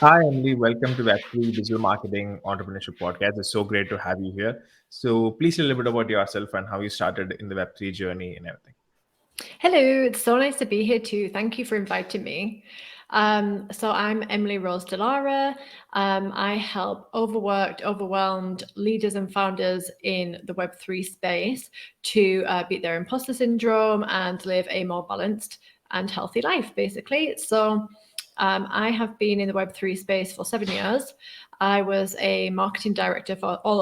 Hi, Emily. Welcome to Web3 Digital Marketing Entrepreneurship Podcast. It's so great to have you here. So, please tell a little bit about yourself and how you started in the Web3 journey and everything. Hello, it's so nice to be here too. Thank you for inviting me. So I'm Emily Rose Delara. I help overworked, overwhelmed leaders and founders in the Web3 space to beat their imposter syndrome and live a more balanced and healthy life, basically. So I have been in the Web3 space for 7 years. I was a marketing director for all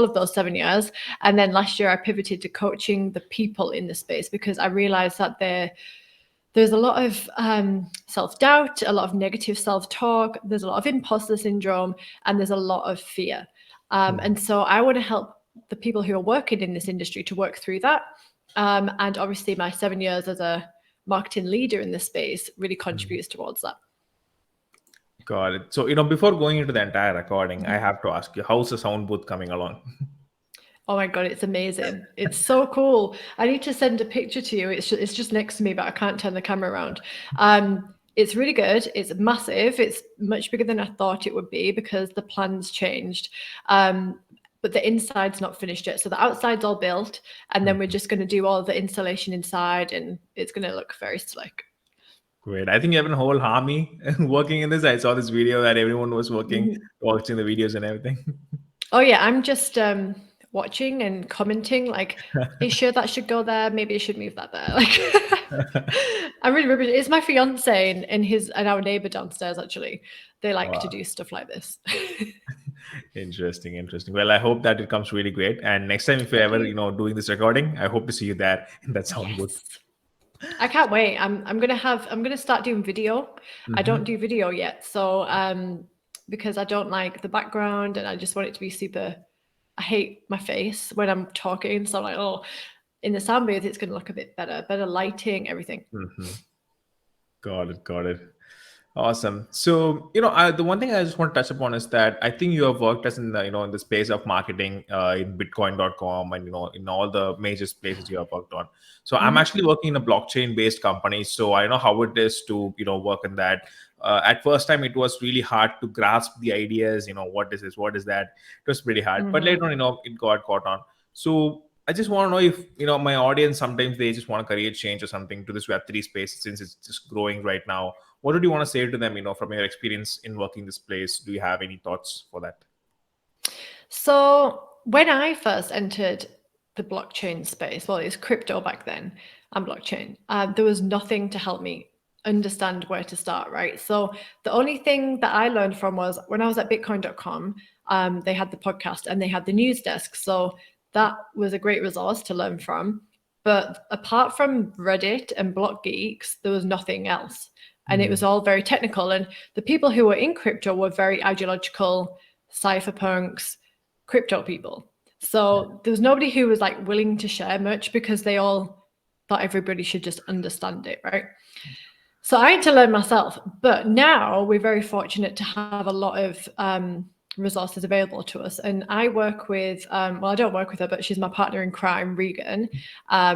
of those 7 years, and then last year I pivoted to coaching the people in the space because I realized that there's a lot of self-doubt, a lot of negative self-talk, there's a lot of imposter syndrome, and there's a lot of fear. And so I want to help the people who are working in this industry to work through that. And obviously, my 7 years as a marketing leader in this space really Mhm. contributes towards that. Got it. So, before going into the entire recording, I have to ask you, how's the sound booth coming along? Oh my God, it's amazing. It's so cool. I need to send a picture to you. It's just next to me, but I can't turn the camera around. It's really good. It's massive. It's much bigger than I thought it would be because the plans changed. But the inside's not finished yet. So the outside's all built, and then we're Mhm. just going to do all the installation inside, and it's going to look very slick. Great. I think you have a whole army working in this. I saw this video that everyone was working, Mhm. watching the videos and everything. Oh yeah, I'm just watching and commenting like, "Are you sure that should go there? Maybe I should move that there." Like, I'm really rubbish. It's my fiance and our neighbor downstairs. Actually, they like to Wow. do stuff like this. Interesting, interesting. Well, I hope that it comes really great. And next time, if you're Thank ever, you. doing this recording, I hope to see you there in that sound booth. Yes, I can't wait. I'm gonna start doing video. I don't Hmm. do video yet, so because I don't like the background and I just want it to be super. I hate my face when I'm talking, so I'm like, oh, in the sound booth, it's going to look a bit better lighting, everything. Hmm. Got it. Got it. Awesome. So, the one thing I just want to touch upon is that I think you have worked as in the, in the space of marketing in Bitcoin.com and, in all the major places you have worked on. So I'm Hmm. actually working in a blockchain based company. So I know how it is to, work in that. At first time, it was really hard to grasp the ideas, what is this, what is that? It was pretty hard. But later Hmm. on, it got caught on. So I just want to know if, my audience, sometimes they just want to career change or something to this Web3 space since it's just growing right now. What would you want to say to them, from your experience in working this place? Do you have any thoughts for that? So when I first entered the blockchain space, well, it was crypto back then and blockchain, there was nothing to help me understand where to start, right? So the only thing that I learned from was when I was at bitcoin.com, they had the podcast and they had the news desk. So that was a great resource to learn from. But apart from Reddit and Block Geeks, there was nothing else. And it was Hmm. all very technical. And the people who were in crypto were very ideological, cypherpunks, crypto people. So there was nobody who was like willing to share much because they all thought everybody should just understand it, right? So I had to learn myself. But now we're very fortunate to have a lot of resources available to us. And I work with, well, I don't work with her, but she's my partner in crime, Regan.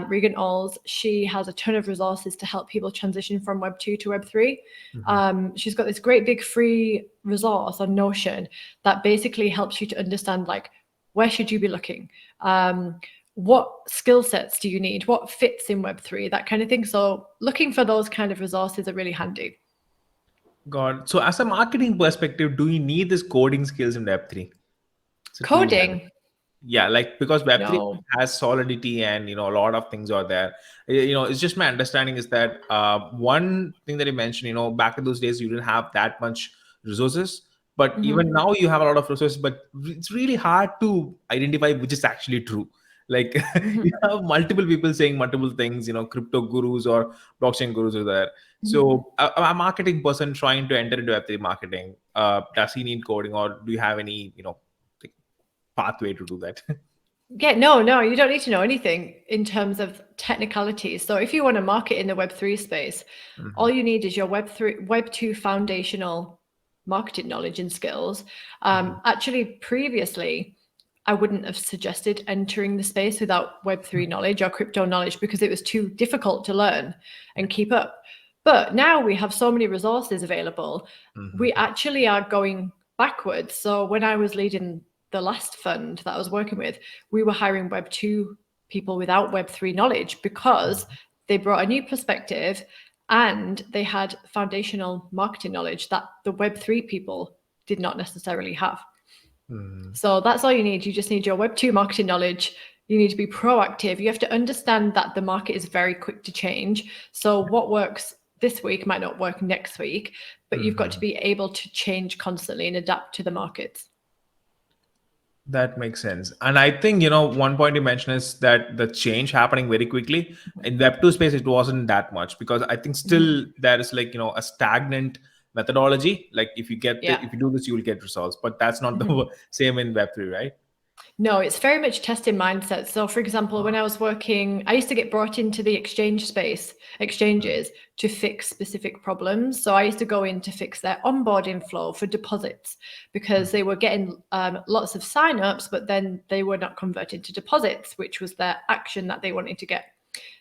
Regan Alls. She has a ton of resources to help people transition from Web 2 to Web 3. Hmm. She's got this great big free resource on Notion that basically helps you to understand like where should you be looking, what skill sets do you need, what fits in Web 3, that kind of thing. So looking for those kind of resources are really handy. God. So, as a marketing perspective, do you need this coding skills in Web3? So, to manage. Coding, Yeah, like because Web3 no. has solidity and a lot of things are there. It's just my understanding is that one thing that you mentioned, back in those days you didn't have that much resources, but even Hmm. now you have a lot of resources, but it's really hard to identify which is actually true. Like you Hmm. have multiple people saying multiple things, crypto gurus or blockchain gurus are there. Hmm. So a marketing person trying to enter into Web3 marketing, does he need coding or do you have any, like, pathway to do that? Yeah, no, you don't need to know anything in terms of technicalities. So if you want to market in the Web 3 space, all Mhm. you need is your Web 2 foundational marketing knowledge and skills. Mhm. Actually, previously, I wouldn't have suggested entering the space without Web 3 knowledge or crypto knowledge because it was too difficult to learn and keep up. But now we have so many resources available, we Mm-hmm. actually are going backwards. So when I was leading the last fund that I was working with, we were hiring Web2 people without Web3 knowledge because they brought a new perspective and they had foundational marketing knowledge that the Web3 people did not necessarily have. Mm-hmm. So that's all you need. You just need your Web2 marketing knowledge. You need to be proactive. You have to understand that the market is very quick to change. So what works this week might not work next week, but you've got to be able to change constantly and adapt to the markets. That makes sense. And I think, you know, one point you mentioned is that the change happening very quickly. In Web2 space, it wasn't that much because I think still there is like, you know, a stagnant methodology. Like Yeah. if you do this, you will get results. But that's not the same in Web3, right? No, it's very much testing mindset. So, for example, when I was working, I used to get brought into the exchanges to fix specific problems. So, I used to go in to fix their onboarding flow for deposits because they were getting lots of signups, but then they were not converted to deposits, which was their action that they wanted to get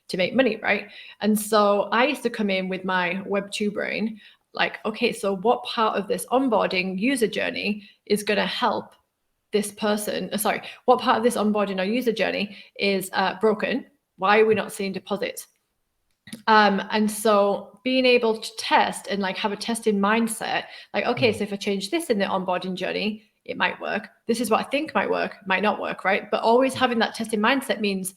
to make money, right? And so, I used to come in with my Web2 brain, like, okay, so what part of this onboarding user journey is going to help this person, what part of this onboarding or user journey is broken? Why are we not seeing deposits? And so being able to test and like have a testing mindset, like, okay, so if I change this in the onboarding journey, it might work. This is what I think might work, might not work, right? But always having that testing mindset means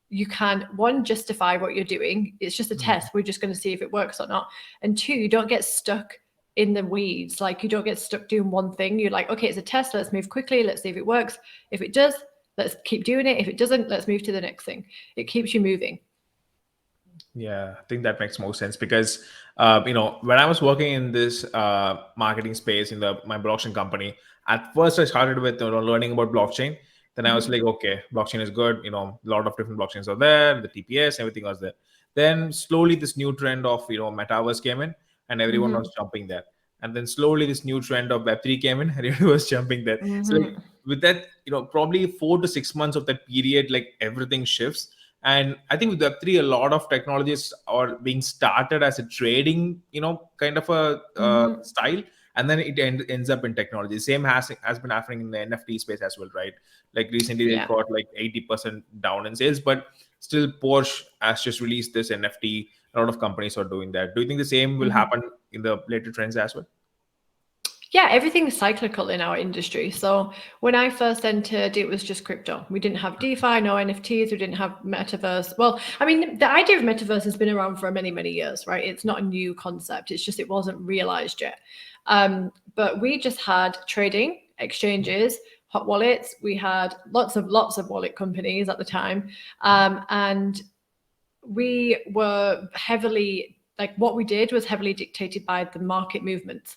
you can, one, justify what you're doing. It's just a test. We're just going to see if it works or not. And two, you don't get stuck in the weeds. Like you don't get stuck doing one thing. You're like, okay, it's a test. Let's move quickly. Let's see if it works. If it does, let's keep doing it. If it doesn't, let's move to the next thing. It keeps you moving. Yeah, I think that makes more sense because, you know, when I was working in this marketing space in my blockchain company, at first I started with, you know, learning about blockchain. Then I was like, okay, blockchain is good. You know, a lot of different blockchains are there, the TPS, everything was there. Then slowly this new trend of, you know, metaverse came in and everyone was jumping there. And then slowly this new trend of Web3 came in and everyone was jumping there. So like with that, you know, probably 4 to 6 months of that period, like everything shifts. And I think with Web3, a lot of technologies are being started as a trading, you know, kind of a style, and then it ends up in technology. Same has been happening in the NFT space as well, right? Like recently, they Yeah. got like 80% down in sales, but still Porsche has just released this NFT. A lot of companies are doing that. Do you think the same will happen in the later trends as well? Yeah, everything's cyclical in our industry. So when I first entered, it was just crypto. We didn't have DeFi, no NFTs, we didn't have metaverse. Well, I mean, the idea of metaverse has been around for many, many years, right? It's not a new concept. It's just it wasn't realized yet. But we just had trading, exchanges, hot wallets. We had lots of wallet companies at the time. And we were heavily, like what we did was heavily dictated by the market movements.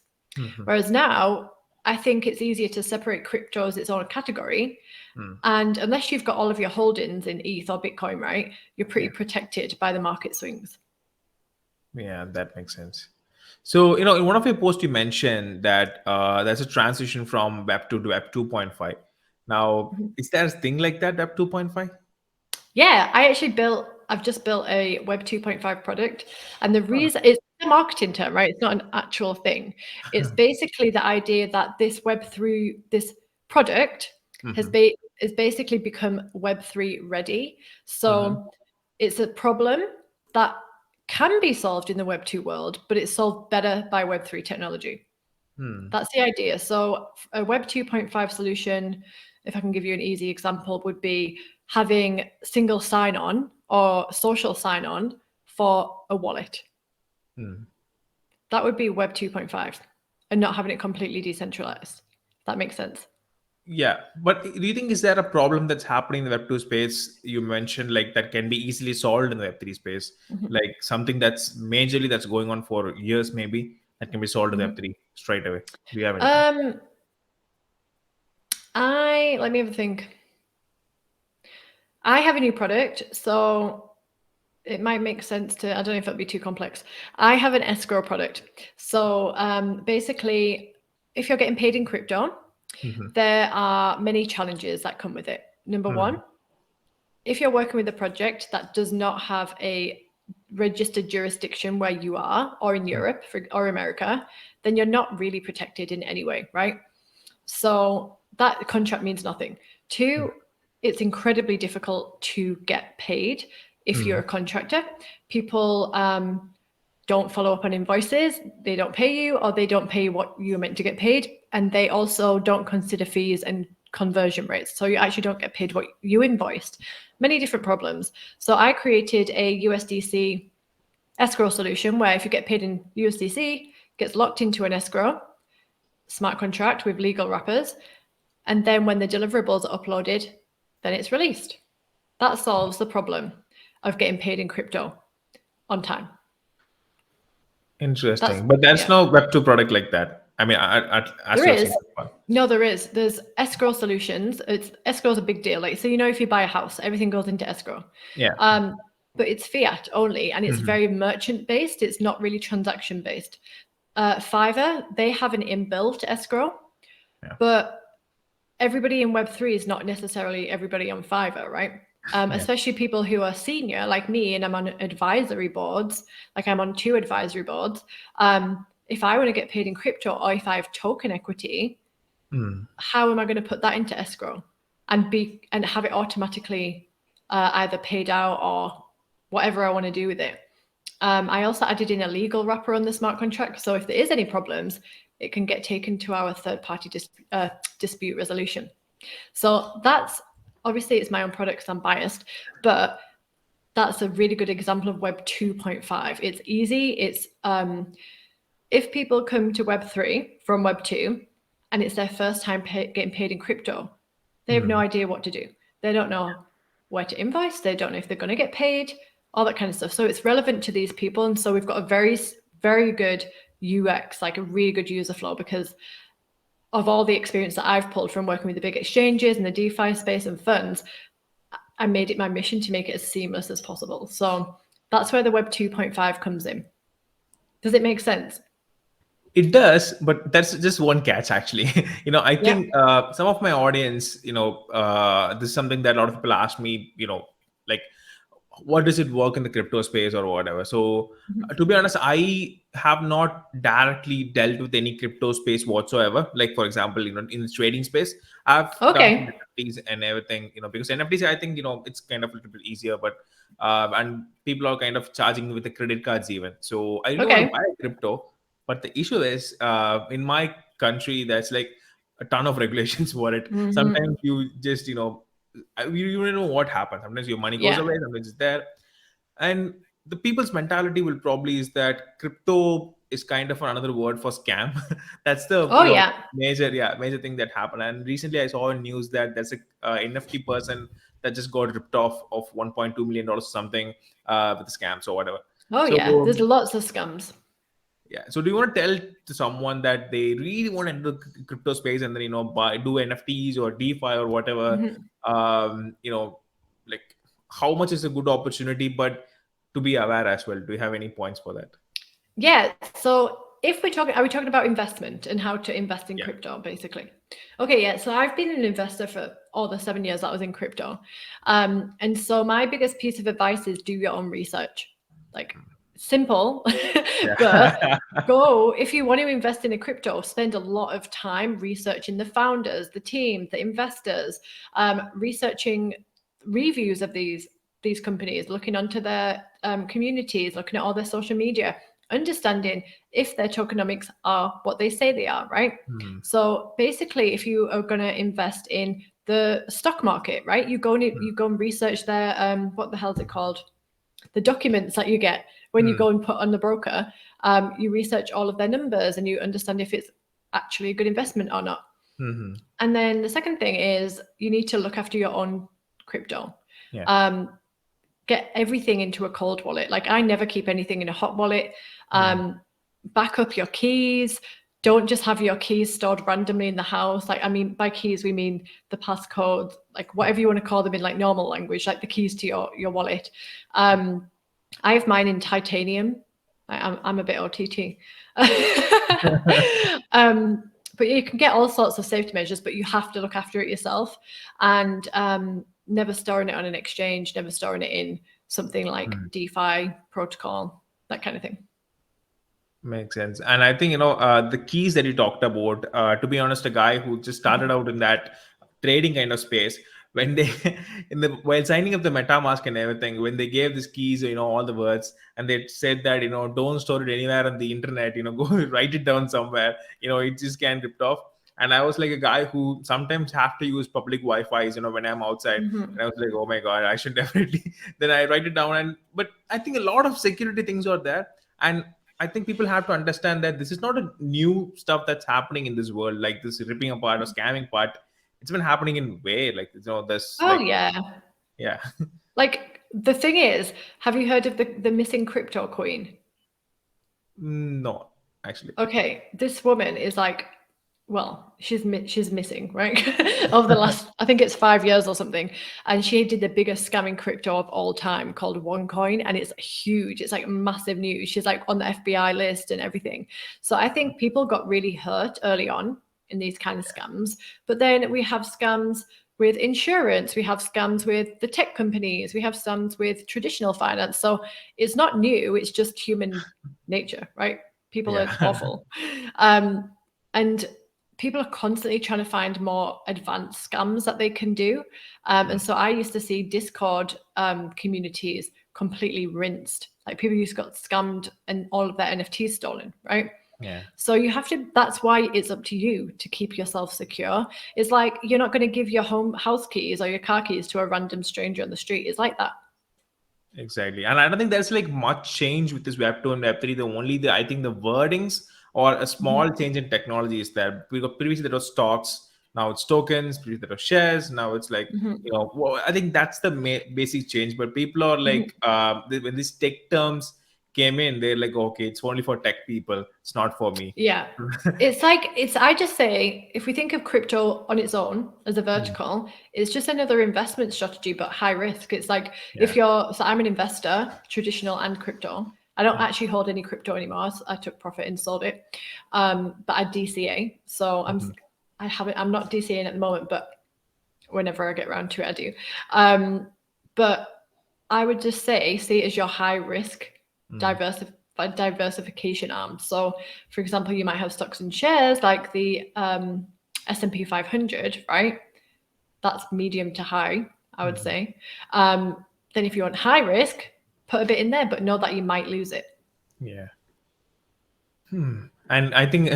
Whereas now, I think it's easier to separate crypto as its own category. And unless you've got all of your holdings in ETH or Bitcoin, right, you're pretty protected by the market swings. Yeah, that makes sense. So, you know, in one of your posts, you mentioned that there's a transition from Web 2 to Web 2.5. Now, is there a thing like that, Web 2.5? Yeah, I've just built a Web 2.5 product. And the reason it's a marketing term, right? It's not an actual thing. It's basically the idea that this product is basically become Web3 ready. So it's a problem that can be solved in the Web2 world, but it's solved better by Web3 technology. That's the idea. So a Web 2.5 solution, if I can give you an easy example, would be having single sign-on or social sign-on for a wallet. That would be Web 2.5 and not having it completely decentralized. That makes sense. Yeah, but do you think is there a problem that's happening in the Web 2 space? You mentioned like that can be easily solved in the Web 3 space, like something that's majorly that's going on for years, maybe that can be solved in the Web 3 straight away. Do you have anything? Um, Let me have a think. I have a new product, so it might make sense to, I don't know if it'll be too complex. I have an escrow product. So basically, if you're getting paid in crypto, there are many challenges that come with it. Number one, if you're working with a project that does not have a registered jurisdiction where you are, or in Europe or America, then you're not really protected in any way, right? So that contract means nothing. Two, it's incredibly difficult to get paid if you're a contractor. People don't follow up on invoices, they don't pay you, or they don't pay what you're meant to get paid. And they also don't consider fees and conversion rates. So you actually don't get paid what you invoiced. Many different problems. So I created a USDC escrow solution where if you get paid in USDC, it gets locked into an escrow smart contract with legal wrappers. And then when the deliverables are uploaded, then it's released. That solves the problem of getting paid in crypto on time. Interesting. But there's no Web2 product like that. I mean, there is. No, there is. There's escrow solutions. Escrow is a big deal. Like, so, if you buy a house, everything goes into escrow. Yeah. But it's fiat only, and it's very merchant based. It's not really transaction based. Fiverr, they have an inbuilt escrow, but everybody in Web3 is not necessarily everybody on Fiverr, right? Especially people who are senior like me, and I'm on advisory boards, like I'm on 2 advisory boards. If I want to get paid in crypto, or if I have token equity, how am I going to put that into escrow and have it automatically either paid out or whatever I want to do with it? I also added in a legal wrapper on the smart contract. So if there is any problems, it can get taken to our third-party dispute resolution. So that's, obviously it's my own product because I'm biased, but that's a really good example of Web 2.5. It's easy. It's if people come to Web 3 from Web 2 and it's their first time getting paid in crypto, they have no idea what to do. They don't know where to invoice. They don't know if they're going to get paid, all that kind of stuff. So it's relevant to these people. And so we've got a very, very good UX, like a really good user flow, because of all the experience that I've pulled from working with the big exchanges and the DeFi space and funds, I made it my mission to make it as seamless as possible. So that's where the Web 2.5 comes in. Does it make sense? It does, but that's just one catch, actually. I think some of my audience, this is something that a lot of people ask me, like, what does it work in the crypto space or whatever? So to be honest, I have not directly dealt with any crypto space whatsoever. Like, for example, in the trading space, I've done NFTs and everything, because NFTs, I think, it's kind of a little bit easier, but and people are kind of charging with the credit cards even. So I really want to buy crypto. But the issue is, in my country, there's like a ton of regulations for it. Sometimes you just, you don't know what happens. Sometimes your money goes away, sometimes it's there. And the people's mentality will probably is that crypto is kind of another word for scam. That's the major thing that happened. And recently I saw in news that there's a NFT person that just got ripped off of $1.2 million or something with the scams or whatever. There's lots of scams. Yeah. So do you want to tell to someone that they really want to enter the crypto space and then, do NFTs or DeFi or whatever, like how much is a good opportunity, but to be aware as well? Do you have any points for that? Yeah. So if are we talking about investment and how to invest in crypto, basically? Okay. Yeah. So I've been an investor for all the 7 years that I was in crypto. And so my biggest piece of advice is do your own research. Like, simple, but if you want to invest in a crypto, spend a lot of time researching the founders, the team, the investors, researching reviews of these companies, looking onto their communities, looking at all their social media, understanding if their tokenomics are what they say they are, right? So basically, if you are going to invest in the stock market, right, you go and research their what the hell is it called? The documents that you get when you go and put on the broker, you research all of their numbers and you understand if it's actually a good investment or not. And then the second thing is you need to look after your own crypto. Get everything into a cold wallet. Like, I never keep anything in a hot wallet. Back up your keys. Don't just have your keys stored randomly in the house. Like, I mean, by keys, we mean the passcode, like whatever you want to call them in like normal language, like the keys to your wallet. I have mine in titanium. I'm a bit OTT. But you can get all sorts of safety measures, but you have to look after it yourself. And never storing it on an exchange, never storing it in something like DeFi protocol, that kind of thing. Makes sense. And I think, the keys that you talked about, to be honest, a guy who just started out in that trading kind of space, when they, while signing up the MetaMask and everything, when they gave these keys, all the words, and they said that, don't store it anywhere on the internet, go write it down somewhere, it just can't ripped off. And I was like a guy who sometimes have to use public Wi-Fi's, when I'm outside. And I was like, oh my God, I should definitely, then I write it down. But I think a lot of security things are there. And I think people have to understand that this is not a new stuff that's happening in this world, like this ripping apart or scamming part. It's been happening in way, like, this, Oh, like, yeah. yeah. Like, the thing is, have you heard of the missing crypto queen? No, actually. Okay, this woman is like, well, she's missing, right? Over the last, I think it's 5 years or something, and she did the biggest scamming crypto of all time called OneCoin, and it's huge. It's like massive news. She's like on the FBI list and everything. So I think people got really hurt early on in these kind of scams, but then we have scams with insurance, we have scams with the tech companies, we have scams with traditional finance. So it's not new. It's just human nature, right? People Yeah. are awful. And people are constantly trying to find more advanced scams that they can do. And so I used to see Discord communities completely rinsed. Like people used to got scammed and all of their NFTs stolen, right? Yeah. So you have to, that's why it's up to you to keep yourself secure. It's like you're not going to give your house keys or your car keys to a random stranger on the street. It's like that. Exactly. And I don't think there's like much change with this Web 2 and Web 3. I think the wordings or a small change in technology is there. Because previously there was stocks, now it's tokens, previously there was shares, now it's like, I think that's the basic change. But people are like, when these tech terms came in, they're like, okay, it's only for tech people, it's not for me. Yeah. I just say, if we think of crypto on its own as a vertical, it's just another investment strategy, but high risk. It's like so I'm an investor, traditional and crypto. I don't actually hold any crypto anymore. I took profit and sold it. But I DCA. So I'm not DCAing at the moment, but whenever I get around to it, I do. But I would just say, see it as your high risk diversification arm. So, for example, you might have stocks and shares like the S&P 500, right? That's medium to high, I would say. Then if you want high risk, put a bit in there, but know that you might lose it. Yeah. And I think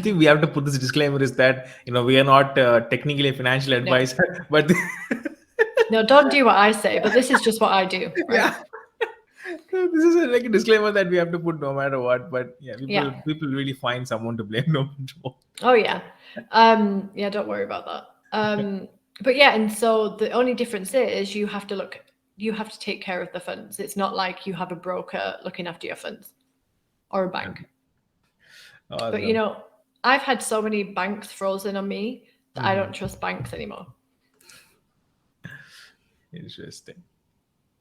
we have to put this disclaimer is that we are not technically a financial advisor, but no, don't do what I say. But this is just what I do, right? Yeah. This is like a disclaimer that we have to put no matter what. But people really find someone to blame no matter what. Oh yeah, yeah. Don't worry about that. But yeah, and so the only difference is you have to take care of the funds. It's not like you have a broker looking after your funds or a bank. Awesome. But I've had so many banks frozen on me that I don't trust banks anymore. Interesting.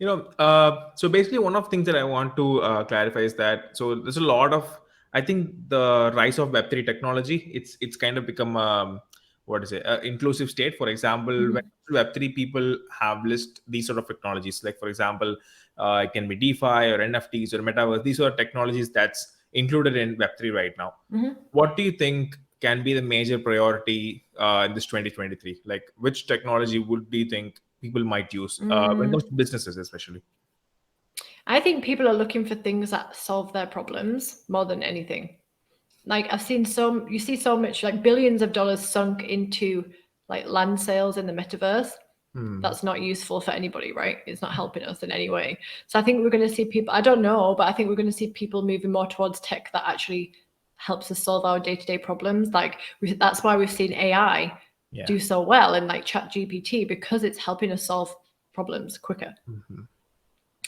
So basically one of the things that I want to clarify is that, so there's a lot of, I think the rise of Web3 technology, it's kind of become, inclusive state. For example, when Web3 people have list these sort of technologies, like for example, it can be DeFi or NFTs or metaverse. These are technologies that's included in Web3 right now. What do you think can be the major priority in this 2023? Like which technology do you think people might use when it comes to businesses, especially? I think people are looking for things that solve their problems more than anything. Like you see so much, like billions of dollars sunk into like land sales in the metaverse. That's not useful for anybody, right? It's not helping us in any way. So I think we're going to see people, I don't know, but I think we're going to see people moving more towards tech that actually helps us solve our day-to-day problems. Like that's why we've seen AI do so well in like ChatGPT, because it's helping us solve problems quicker.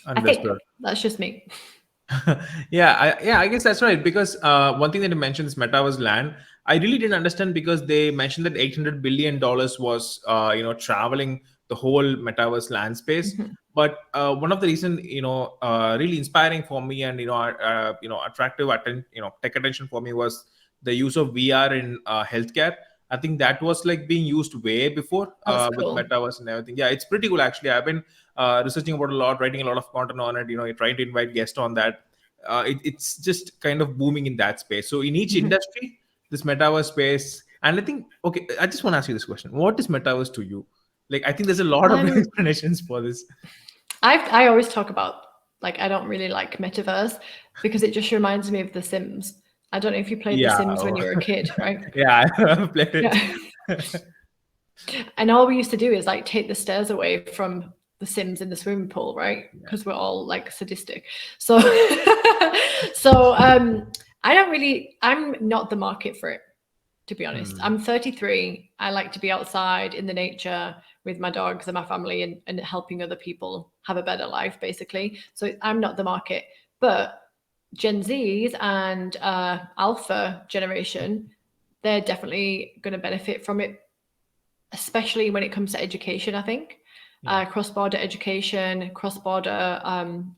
I think that's just me. I guess that's right, because one thing that you mentioned is metaverse land. I really didn't understand, because they mentioned that $800 billion was traveling the whole metaverse land space. But one of the reasons really inspiring for me and attractive tech attention for me was the use of VR in healthcare. I think that was like being used way before That's with cool. metaverse and everything. Yeah, it's pretty cool actually. I've been researching about a lot, writing a lot of content on it. Trying to invite guests on that. It's just kind of booming in that space. So in each Mhm. industry, this metaverse space, and I think, okay, I just want to ask you this question: what is metaverse to you? Like, I think there's a lot of Um, explanations for this. I always talk about, like, I don't really like metaverse because it just reminds me of The Sims. I don't know if you played The Yeah, Sims when you were a kid, right? yeah, I've played it. Yeah. And all we used to do is like take the stairs away from the Sims in the swimming pool, right? Yeah. Because we're all like sadistic. So, so I'm not the market for it, to be honest. Hmm. I'm 33. I like to be outside in the nature with my dogs and my family and helping other people have a better life, basically. So I'm not the market. But Gen Zs and Alpha generation, they're definitely going to benefit from it, especially when it comes to education, I think. Yeah. Cross-border education, cross-border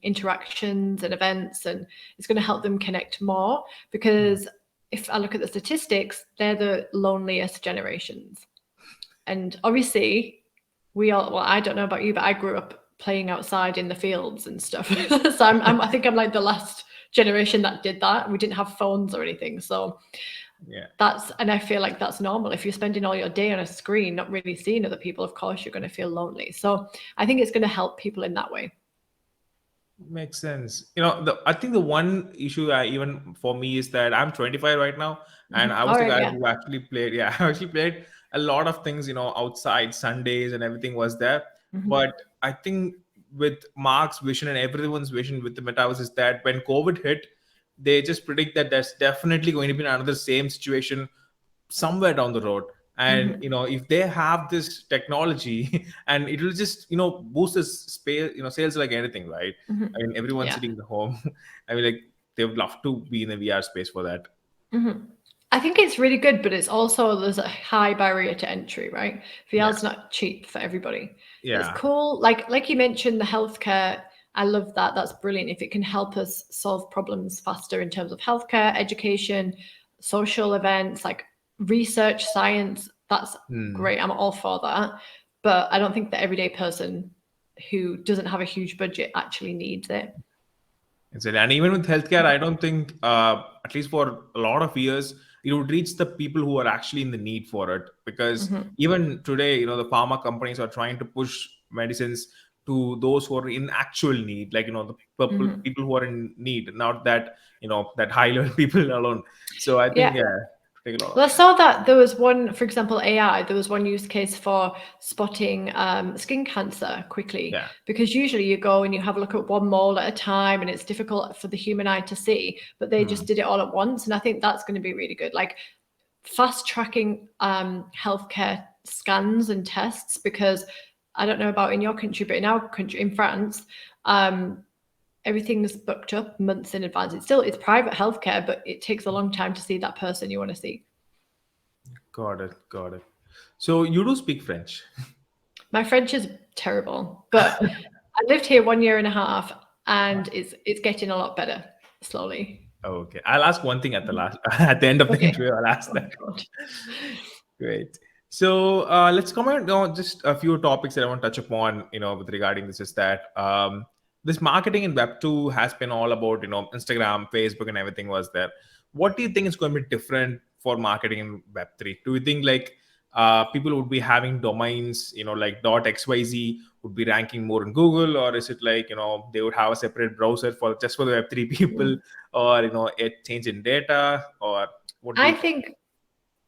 interactions and events, and it's going to help them connect more Hmm. because if I look at the statistics, they're the loneliest generations. And obviously, well, I don't know about you, but I grew up playing outside in the fields and stuff. So I think I'm like the last generation that did that. We didn't have phones or anything. So Yeah. and I feel like that's normal. If you're spending all your day on a screen, not really seeing other people, of course you're going to feel lonely. So I think it's going to help people in that way. Makes sense. I think the one issue even for me is that I'm 25 right now, and I was All the right, guy yeah. who actually played. Yeah, I actually played a lot of things. Outside Sundays and everything was there. Mhm. But I think with Mark's vision and everyone's vision with the metaverse is that when COVID hit, they just predict that there's definitely going to be another same situation somewhere down the road. And Mhm. if they have this technology and it will just boost this space, sales like anything, right? I Mhm. mean, everyone's Yeah. sitting at home. I mean, like, they would love to be in the VR space for that. Mhm. I think it's really good, but it's also there's a high barrier to entry, right? Yeah, VR's not cheap for everybody. It's yeah. cool, like you mentioned, the healthcare. I love that. That's brilliant. If it can help us solve problems faster in terms of healthcare, education, social events, like research, science, that's Hmm. great. I'm all for that. But I don't think the everyday person who doesn't have a huge budget actually needs it. Exactly. And even with healthcare, I don't think, at least for a lot of years, it would reach the people who are actually in the need for it. Because Mhm. even today, the pharma companies are trying to push medicines to those who are in actual need, like, the Mhm. people who are in need, not that, that high level people alone. So I think, Yeah. yeah, take a lot Well, of I time. saw that there was one, for example, AI, there was one use case for spotting skin cancer quickly, Yeah. because usually you go and you have a look at one mole at a time and it's difficult for the human eye to see, but they Hmm. just did it all at once. And I think that's going to be really good. Like fast tracking healthcare scans and tests, because I don't know about in your country, but in our country, in France, um, everything's booked up months in advance. It's private healthcare, but it takes a long time to see that person you want to see. Got it. Got it. So you do speak French. My French is terrible, but I lived here 1 year and a half, and it's getting a lot better slowly. Okay. I'll ask one thing at the last, at the end of the Okay. interview. I'll ask Oh that. God. Great. So let's comment on just a few topics that I want to touch upon, with regarding this is that this marketing in Web2 has been all about, Instagram, Facebook, and everything was there. What do you think is going to be different for marketing in Web3? Do you think like people would be having domains, like .xyz would be ranking more in Google, or is it like, they would have a separate browser for just for the Web3 people, Mm. or, a change in data, or what do I you think? think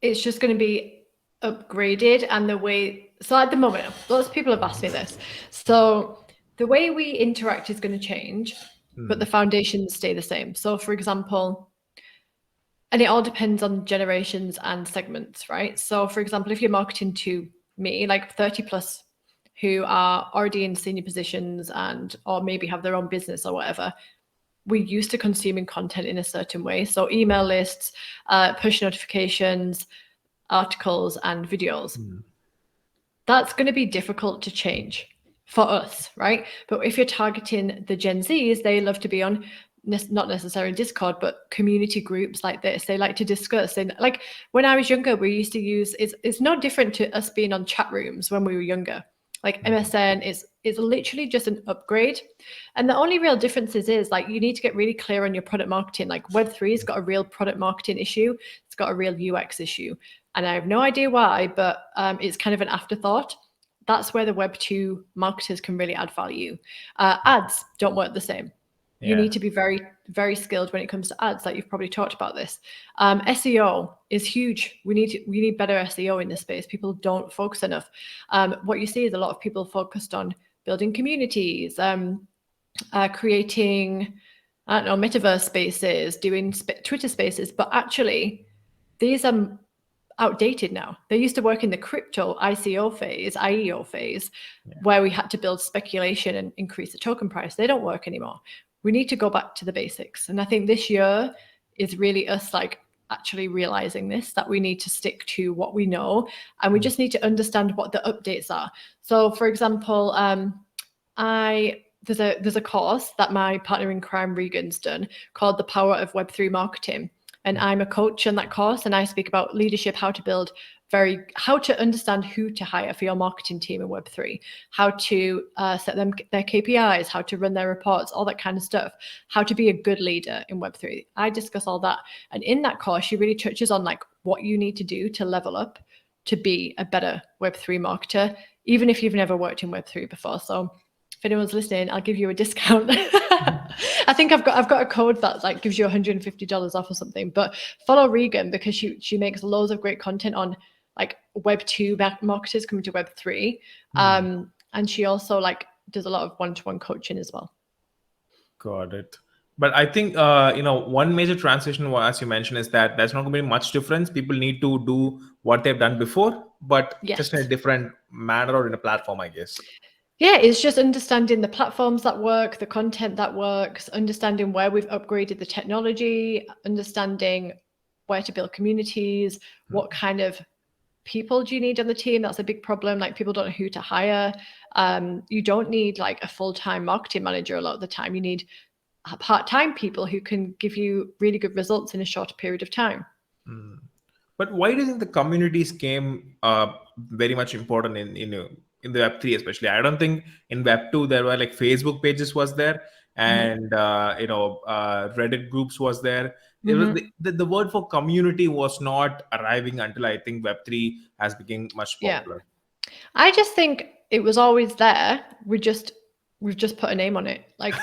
it's just going to be upgraded, and the way. So at the moment, lots of people have asked me this. So the way we interact is going to change, but Hmm. the foundations stay the same. So, for example, and it all depends on generations and segments, right? So, for example, if you're marketing to me, like 30 plus, who are already in senior positions and or maybe have their own business or whatever, we're used to consuming content in a certain way. So, email lists, push notifications, articles, and videos. Hmm. That's going to be difficult to change for us, right? But if you're targeting the Gen Zs, they love to be on not necessarily Discord, but community groups like this. They like to discuss. And like when I was younger, we used to use it's no different to us being on chat rooms when we were younger. Like MSN is literally just an upgrade. And the only real difference is like you need to get really clear on your product marketing. Like Web3 has got a real product marketing issue. It's got a real UX issue. And I have no idea why, but it's kind of an afterthought. That's where the Web2 marketers can really add value. Ads don't work the same. You need to be very, very skilled when it comes to ads. Like you've probably talked about this. SEO is huge. We need better SEO in this space. People don't focus enough. What you see is a lot of people focused on building communities, creating, I don't know, metaverse spaces, doing Twitter spaces, but actually these are outdated now. They used to work in the crypto IEO phase, where we had to build speculation and increase the token price. They don't work anymore. We need to go back to the basics. And I think this year is really us like actually realizing this, that we need to stick to what we know, and we just need to understand what the updates are. So for example, there's a course that my partner in crime Regan's done called The Power of Web3 Marketing. And I'm a coach in that course, and I speak about leadership, how to understand who to hire for your marketing team in Web3, how to set them their KPIs, how to run their reports, all that kind of stuff, how to be a good leader in Web3. I discuss all that. And in that course, she really touches on like what you need to do to level up to be a better Web3 marketer, even if you've never worked in Web3 before. So if anyone's listening, I'll give you a discount. I think I've got a code that like gives you $150 off or something. But follow Regan because she makes loads of great content on like Web2 marketers coming to Web3, and she also like does a lot of one-to-one coaching as well. Got it. But I think one major transition, as you mentioned, is that there's not going to be much difference. People need to do what they've done before, but just in a different manner or in a platform, I guess. Yeah, it's just understanding the platforms that work, the content that works, understanding where we've upgraded the technology, understanding where to build communities, what kind of people do you need on the team? That's a big problem. Like people don't know who to hire. You don't need like a full-time marketing manager a lot of the time. You need part-time people who can give you really good results in a shorter period of time. But why do you think the communities came very much important in the Web3 especially? I don't think in Web2 there were like Facebook pages was there, and Reddit groups was there. It was the word for community was not arriving until I think Web3 has become much popular. I just think it was always there. We've just put a name on it. Like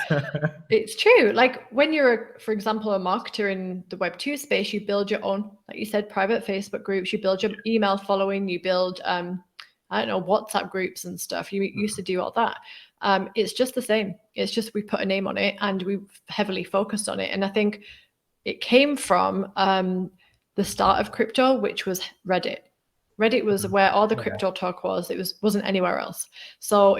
it's true. Like when you're, for example, a marketer in the Web2 space, you build your own, like you said, private Facebook groups, you build your email following, you build, I don't know, WhatsApp groups and stuff. You used to do all that. It's just the same. It's just we put a name on it and we heavily focused on it. And I think it came from the start of crypto, which was Reddit. Reddit was where all the crypto talk was. It wasn't anywhere else. So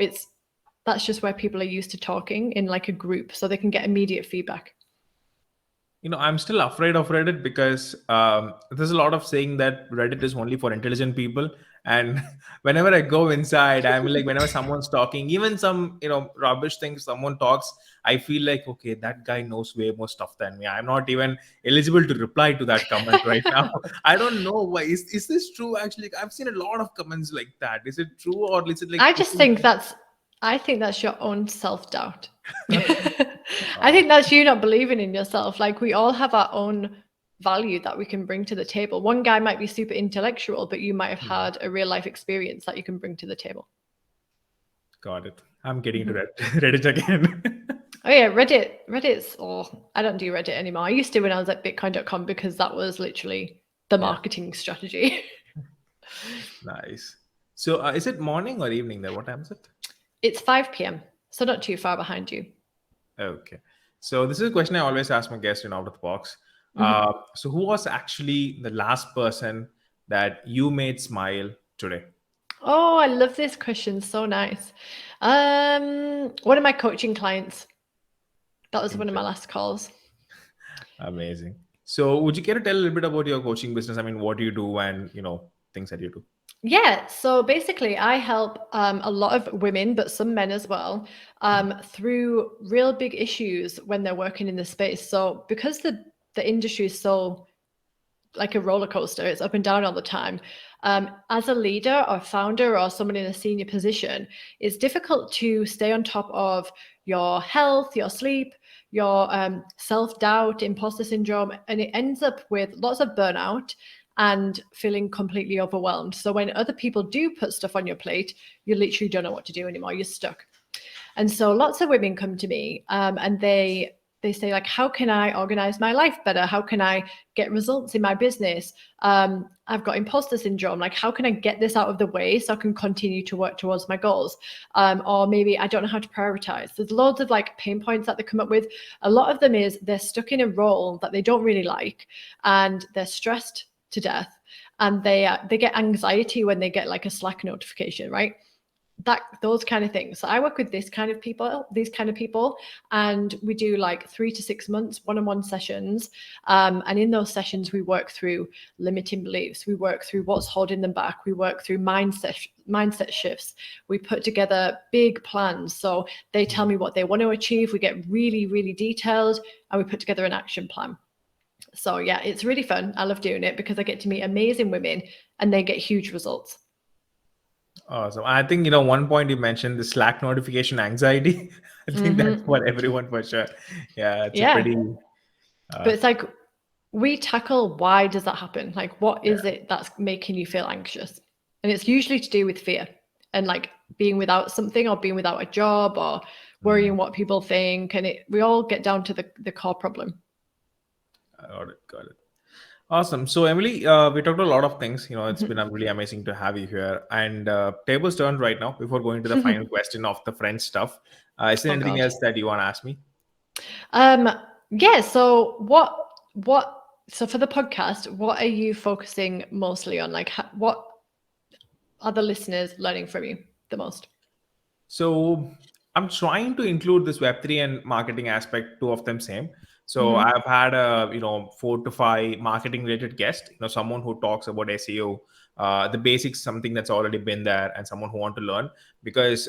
that's just where people are used to talking in like a group, so they can get immediate feedback. I'm still afraid of Reddit because there's a lot of saying that Reddit is only for intelligent people. And whenever I go inside, I'm like, whenever someone's talking, even some, rubbish things, someone talks, I feel like, okay, that guy knows way more stuff than me. I'm not even eligible to reply to that comment right now. I don't know why. Is this true? Actually, I've seen a lot of comments like that. Is it true, or is it like? I think that's your own self-doubt. I think that's you not believing in yourself. Like we all have our own value that we can bring to the table. One guy might be super intellectual, but you might have had a real life experience that you can bring to the table. Got it. I'm getting to Reddit again. Oh yeah, Reddit's, I don't do Reddit anymore. I used to when I was at bitcoin.com because that was literally the marketing strategy. Nice. So is it morning or evening there? What time is it? It's 5 p.m. So not too far behind you. Okay. So this is a question I always ask my guests out of the box. So who was actually the last person that you made smile today? Oh, I love this question. So nice. One of my coaching clients. That was one of my last calls. Amazing. So would you care to tell a little bit about your coaching business? I mean, what do you do and, things that you do? Yeah, so basically, I help a lot of women, but some men as well, through real big issues when they're working in the space. So because the industry is so like a roller coaster, it's up and down all the time. As a leader or founder or someone in a senior position, it's difficult to stay on top of your health, your sleep, your self-doubt, imposter syndrome, and it ends up with lots of burnout and feeling completely overwhelmed. So when other people do put stuff on your plate, you literally don't know what to do anymore. You're stuck. And so lots of women come to me and they say, like, how can I organize my life better? How can I get results in my business? I've got imposter syndrome. Like, how can I get this out of the way so I can continue to work towards my goals? Or maybe I don't know how to prioritize. There's loads of like pain points that they come up with. A lot of them is they're stuck in a role that they don't really like and they're stressed to death, and they get anxiety when they get like a Slack notification, right? Those kind of things. So I work with these kind of people, and we do like 3 to 6 months one-on-one sessions. And in those sessions, we work through limiting beliefs. We work through what's holding them back. We work through mindset shifts. We put together big plans. So they tell me what they want to achieve. We get really, really detailed, and we put together an action plan. So yeah, it's really fun. I love doing it because I get to meet amazing women and they get huge results. Awesome. I think, one point you mentioned the Slack notification anxiety. I think that's for everyone for sure. Yeah, it's a Yeah. pretty, But it's like we tackle why does that happen? Like, what yeah. is it that's making you feel anxious? And it's usually to do with fear and like being without something or being without a job or worrying what people think. And we all get down to the core problem. Got it. Got it. Awesome. So, Emily, we talked a lot of things. It's been really amazing to have you here. And tables turned right now before going to the final question of the French stuff. Is there Oh anything God. else that you want to ask me? Yeah. So what? So for the podcast, what are you focusing mostly on? Like, what are the listeners learning from you the most? So I'm trying to include this Web3 and marketing aspect, two of them same. So I've had a 4 to 5 marketing related guests, someone who talks about SEO, the basics, something that's already been there, and someone who want to learn. Because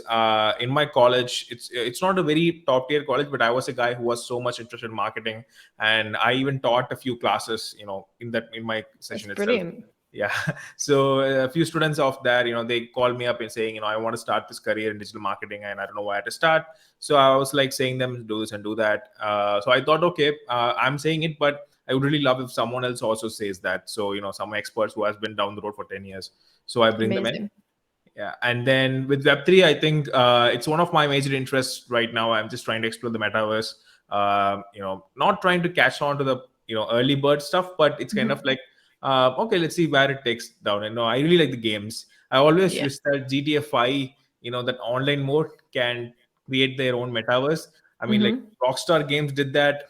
in my college, it's not a very top tier college, but I was a guy who was so much interested in marketing, and I even taught a few classes, in my That's session itself. brilliant. Yeah. So a few students of there, they called me up and saying, I want to start this career in digital marketing and I don't know where to start. So I was like saying them do this and do that. So I thought, okay, I'm saying it, but I would really love if someone else also says that. So some experts who has been down the road for 10 years, so I bring them in. Amazing. Yeah. And then with Web3, I think it's one of my major interests right now. I'm just trying to explore the metaverse. Not trying to catch on to the early bird stuff, but it's kind of like, okay, let's see where it takes down. And no, I really like the games. I always Yeah. wish that GTA 5, that online mode can create their own metaverse. I mean, like Rockstar Games did that.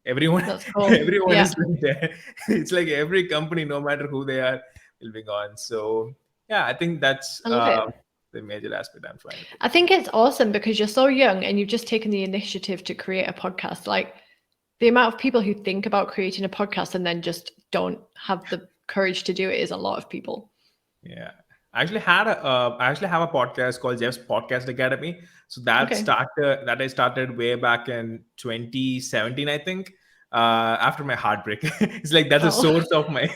Everyone, That's cool. everyone Yeah. is like there. It's like every company, no matter who they are, will be gone. So yeah, I think that's I love it. the major aspect I'm trying to put. I think it's awesome because you're so young and you've just taken the initiative to create a podcast. Like the amount of people who think about creating a podcast and then just don't have the courage to do it is a lot of people. Yeah. I actually have a podcast called Jeff's Podcast Academy. So Okay. I started way back in 2017, I think. After my heartbreak. It's like that's a Oh, source of my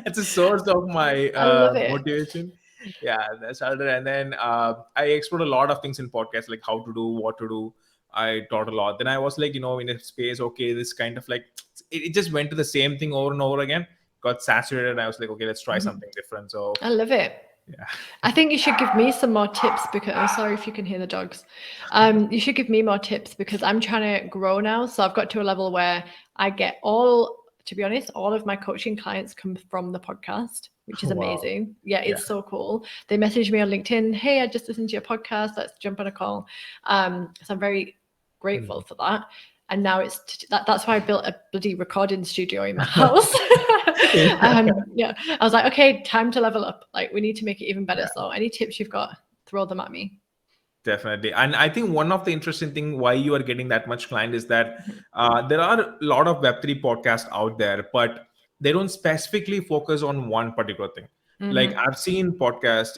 it's a source of my I love it. motivation. Yeah, that started, and then I explored a lot of things in podcasts, like how to do, what to do. I taught a lot. Then I was like, in a space, okay, this kind of like it just went to the same thing over and over again, got saturated, and I was like, okay, let's try something different. So I love it. yeah. I think you should give me some more tips because I'm sorry if you can hear the dogs. You should give me more tips because I'm trying to grow now. So I've got to a level where I get to be honest, all of my coaching clients come from the podcast, which is Wow. amazing. Yeah, Yeah. it's so cool. They message me on LinkedIn, hey, I just listened to your podcast. Let's jump on a call. So I'm very grateful for that. And now that's why I built a bloody recording studio in my house. Yeah, I was like, okay, time to level up. Like, we need to make it even better. So, any tips you've got, throw them at me. Definitely. And I think one of the interesting thing why you are getting that much client is that there are a lot of Web3 podcasts out there, but they don't specifically focus on one particular thing. Like I've seen podcasts,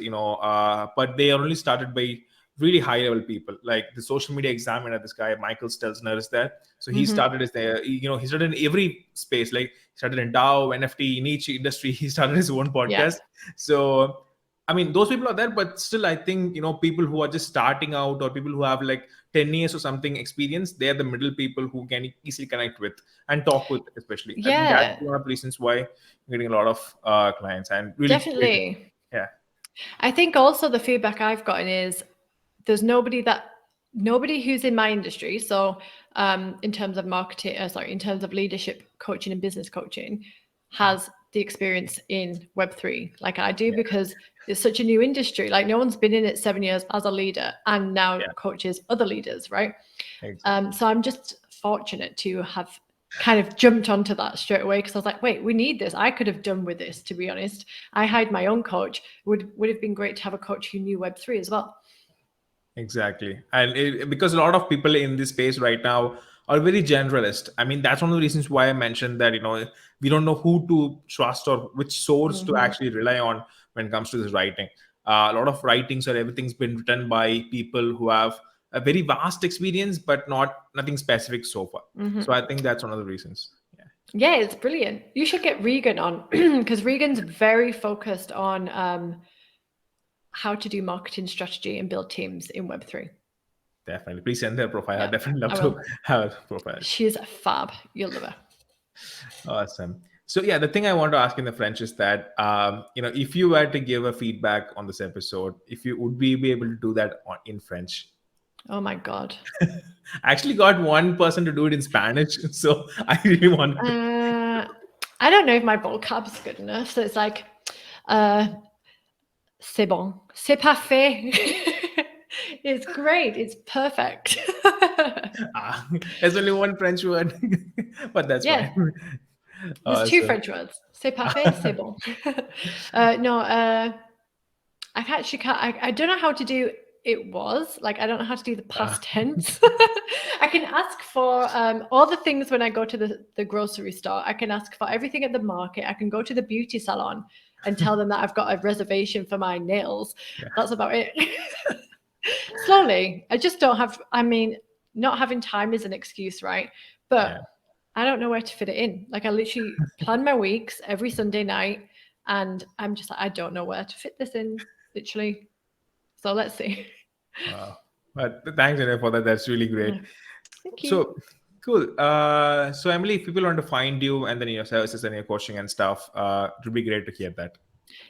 but they are only started by really high level people. Like the social media examiner, this guy Michael Stelzner is there. So he started as there. He started in every space. Like he started in DAO, NFT, in each industry. He started his own Yeah. podcast. So I mean, those people are there, but still, I think people who are just starting out or people who have like 10 years or something experience, they're the middle people who can easily connect with and talk with. Especially, I think that's Yeah, one of the reasons why I'm getting a lot of clients and really great. definitely. Yeah, I think also the feedback I've gotten is there's nobody who's in my industry. So in terms of in terms of leadership coaching and business coaching, has the experience in Web3 like I do, because it's such a new industry. Like no one's been in it 7 years as a leader and now yeah, coaches other leaders, right? exactly. So I'm just fortunate to have kind of jumped onto that straight away, because I was like, wait, we need this. I could have done with this, to be honest. I hired my own coach. Would have been great to have a coach who knew Web3 as well. Exactly. And because a lot of people in this space right now are very generalist. I mean, that's one of the reasons why I mentioned that, we don't know who to trust or which source to actually rely on when it comes to this writing. A lot of writings or everything's been written by people who have a very vast experience, but nothing specific so far. So I think that's one of the reasons. Yeah. Yeah, it's brilliant. You should get Regan on, because Regan's very focused on how to do marketing strategy and build teams in Web3. Definitely. Please send her profile. I Yeah, definitely love I to will. have her profile. She's fab. You'll love her. Awesome. So yeah, the thing I want to ask in the French is that if you were to give a feedback on this episode, if you would be able to do that in French. Oh my God. I actually got one person to do it in Spanish, so I really wanted to. I don't know if my vocab's good enough. So it's like, c'est bon, c'est parfait. It's great. It's perfect. There's only one French word, but that's Yeah. fine. There's two Awesome. French words. C'est parfait, c'est bon. No, I actually can't. I don't know how to do it was. Like, I don't know how to do the past tense. I can ask for all the things when I go to the grocery store. I can ask for everything at the market. I can go to the beauty salon and tell them that I've got a reservation for my nails. Yeah. That's about it. Slowly. I just don't have, I mean, not having time is an excuse, right? But Yeah. I don't know where to fit it in. Like, I literally plan my weeks every Sunday night, and I'm just like, I don't know where to fit this in, literally. So let's see. Wow. But thanks, Jennifer, for that. That's really great. Thank you. So cool. So Emily, if people want to find you and then your services and your coaching and stuff, it would be great to hear that.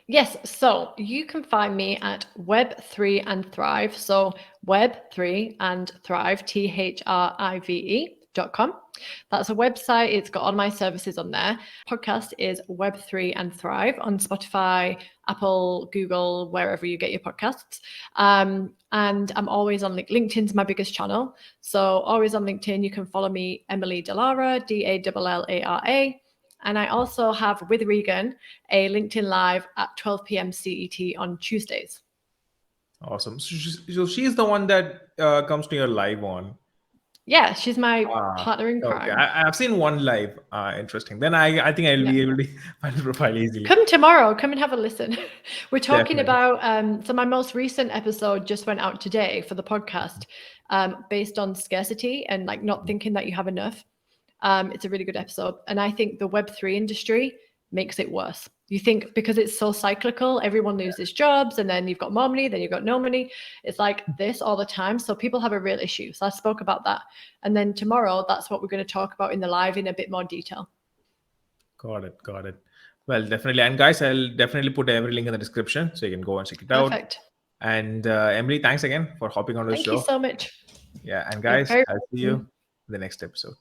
Yes, so you can find me at Web3 and Thrive. So Web3 and Thrive, THRIVE.com. That's a website. It's got all my services on there. Podcast is Web3 and Thrive on Spotify, Apple, Google, wherever you get your podcasts. And I'm always on LinkedIn's my biggest channel. So always on LinkedIn, you can follow me, Emily Dallara, DALLARA. And I also have, with Regan, a LinkedIn Live at 12 p.m. CET on Tuesdays. Awesome. So she's the one that comes to your live on. Yeah, she's my partner in crime. Okay, I've seen one live. Interesting. Then I think I'll be able to find the profile easily. Come tomorrow. Come and have a listen. We're talking Definitely. about, so my most recent episode just went out today for the podcast, based on scarcity and like not thinking that you have enough. It's a really good episode. And I think the Web3 industry makes it worse. You think because it's so cyclical, everyone loses jobs, and then you've got more money, then you've got no money. It's like this all the time. So people have a real issue. So I spoke about that. And then tomorrow, that's what we're going to talk about in the live in a bit more detail. Got it. Well, definitely. And guys, I'll definitely put every link in the description so you can go and check it out. Perfect. And Emily, thanks again for hopping on the show. Thank you so much. Yeah. And guys, I'll see you in the next episode.